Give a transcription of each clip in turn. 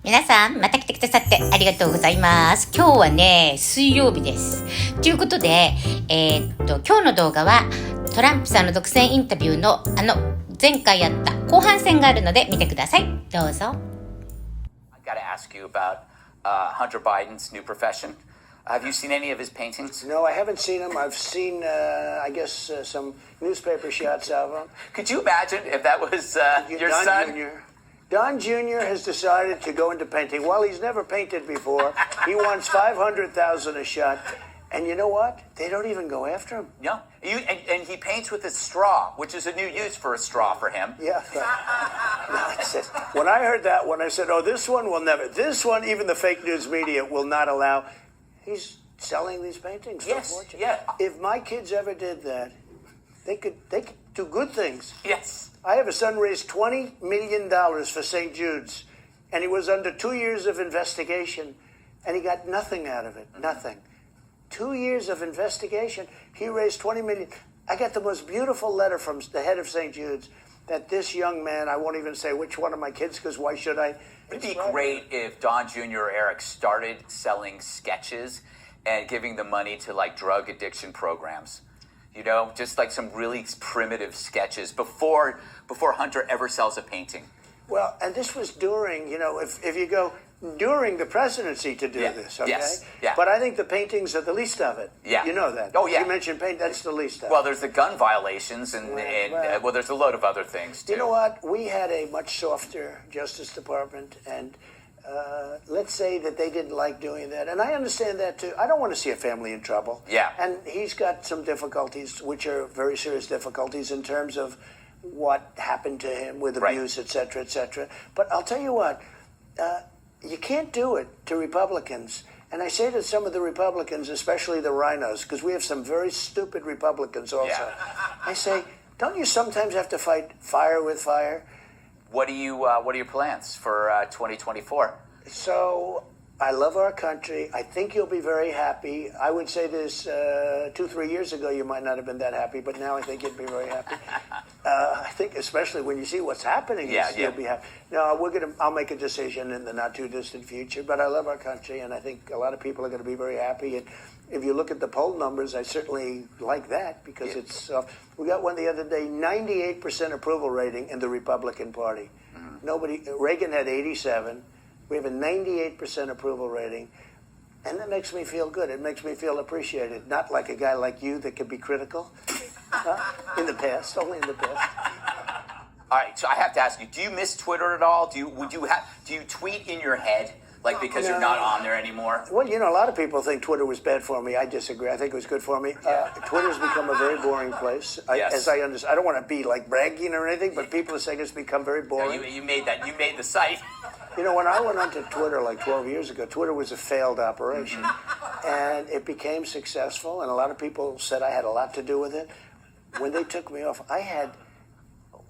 皆さん、また来てくださってありがとうございます。今日はね、水曜日です。ということで、今日の動画はトランプさんの独占インタビューの前回やった後半戦があるので見てください。どうぞ。I gotta ask you about Hunter Biden's new profession. Have you seen any of his paintings? No, I haven't seen them. I've seen, I guess, some newspaper shots of them. Could you imagine if that was your Don son? Jr. Don Jr. has decided to go into painting. Well, he's never painted before. He wants $500,000 a shot. And you know what? They don't even go after him. No. And he paints with a straw, which is a new use for a straw for him. Yeah. When I heard that one, I said, oh, this one will never. This one, even the fake news media will not allow. He's selling these paintings for a fortune. Yeah. If my kids ever did that, they could do good things. Yes. I have a son raised $20 million for St. Jude's, and he was under 2 years of investigation, and he got nothing out of it. Nothing. 2 years of investigation, he raised $20 million. I got the most beautiful letter from the head of St. Jude's that this young man, I won't even say which one of my kids, because why should I? It'd be great if Don Jr. or Eric started selling sketches and giving the money to like drug addiction programs. You know, just like some really primitive sketches before Hunter ever sells a painting. Well, and this was during, you know, if you go during the presidency to do this, okay? Yes. Yeah. But I think the paintings are the least of it. Yeah. You know that. Oh, yeah. You mentioned paint, that's the least of it. Well, there's the gun violations and there's a load of other things, too. You know what? We had a much softer Justice Department, and let's say that they didn't like doing that. And I understand that, too. I don't want to see a family in trouble. Yeah. And he's got some difficulties, which are very serious difficulties in terms of what happened to him with abuse, et cetera, et cetera. But I'll tell you what, you can't do it to Republicans. And I say to some of the Republicans, especially the rhinos, because we have some very stupid Republicans also. Yeah. I say, don't you sometimes have to fight fire with fire? What are your plans for 2024? So I love our country. I think you'll be very happy. I would say this 2-3 years ago, you might not have been that happy, but now I think you'd be very happy. I think especially when you see what's happening, you'll be happy. No, I'll make a decision in the not too distant future, but I love our country, and I think a lot of people are going to be very happy. And if you look at the poll numbers, I certainly like that because it's. We got one the other day, 98% approval rating in the Republican Party. Reagan had 87. We have a 98% approval rating, and that makes me feel good. It makes me feel appreciated, not like a guy like you that can be critical in the past, only in the past. All right, so I have to ask you: do you miss Twitter at all? Do you tweet in your head, like because you're not on there anymore? Well, you know, a lot of people think Twitter was bad for me. I disagree. I think it was good for me. Twitter's become a very boring place. As I understand, I don't want to be like bragging or anything, but people are saying it's become very boring. No, you made that. You made the site. You know, when I went onto Twitter like 12 years ago, Twitter was a failed operation. And it became successful, and a lot of people said I had a lot to do with it. When they took me off, I had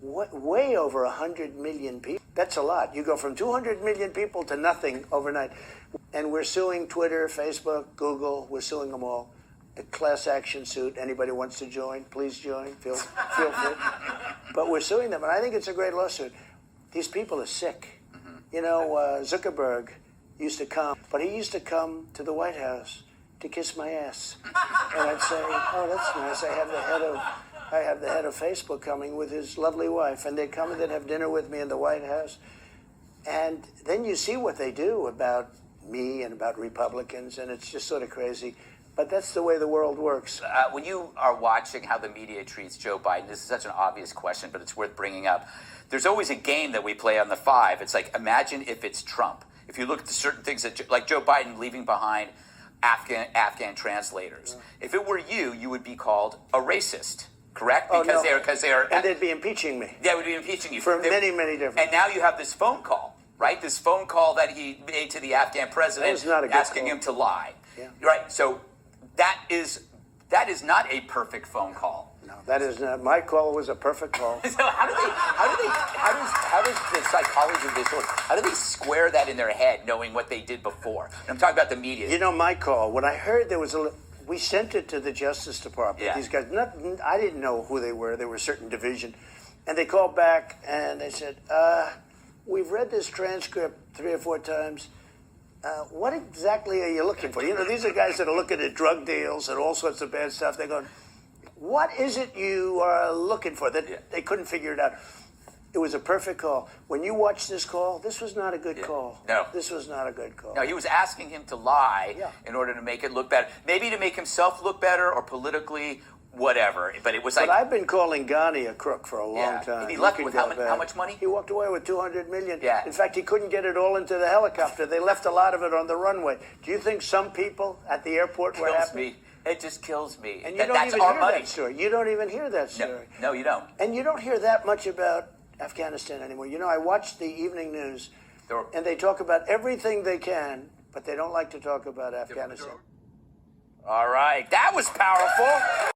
way over 100 million people. That's a lot. You go from 200 million people to nothing overnight. And we're suing Twitter, Facebook, Google. We're suing them all. A class action suit. Anybody wants to join, please join. Feel free. But we're suing them, and I think it's a great lawsuit. These people are sick. You know, Zuckerberg used to come, but he used to come to the White House to kiss my ass. And I'd say, oh, that's nice. I have the head of Facebook coming with his lovely wife, and they'd come and they'd have dinner with me in the White House. And then you see what they do about me and about Republicans, and it's just sort of crazy. But that's the way the world works. When you are watching how the media treats Joe Biden, this is such an obvious question, but it's worth bringing up. There's always a game that we play on the 5. It's like, imagine if it's Trump. If you look at the certain things that, like Joe Biden leaving behind Afghan translators. If it were you, you would be called a racist, correct? Because they are, and they'd be impeaching me. They would be impeaching you for many different. And now you have this phone call, right? This phone call that he made to the Afghan president, asking him to lie. Yeah. Right. So that is not a perfect phone call. No, that is not. My call was a perfect call. So how does the psychology of this work? How do they square that in their head, knowing what they did before? And I'm talking about the media. You know, my call. When I heard there was we sent it to the Justice Department. Yeah. These guys, I didn't know who they were. They were a certain division, and they called back and they said, "We've read this transcript. 3 or 4 times. What exactly are you looking for? You know, these are guys that are looking at drug deals and all sorts of bad stuff. They're going, what is it you are looking for? That they couldn't figure it out. It was a perfect call. When you watch this call, this was not a good call. No. This was not a good call. No, he was asking him to lie in order to make it look better. Maybe to make himself look better or politically, whatever. But it was like... But I've been calling Ghani a crook for a long time. And he left with how much money? He walked away with $200 million. Yeah. In fact, he couldn't get it all into the helicopter. They left a lot of it on the runway. Do you think some people at the airport were happy? It just kills me. And you don't that's even our hear money. that story. You don't even hear that story. No, you don't. And you don't hear that much about Afghanistan anymore. You know, I watch the evening news, and they talk about everything they can, but they don't like to talk about Afghanistan. All right. That was powerful.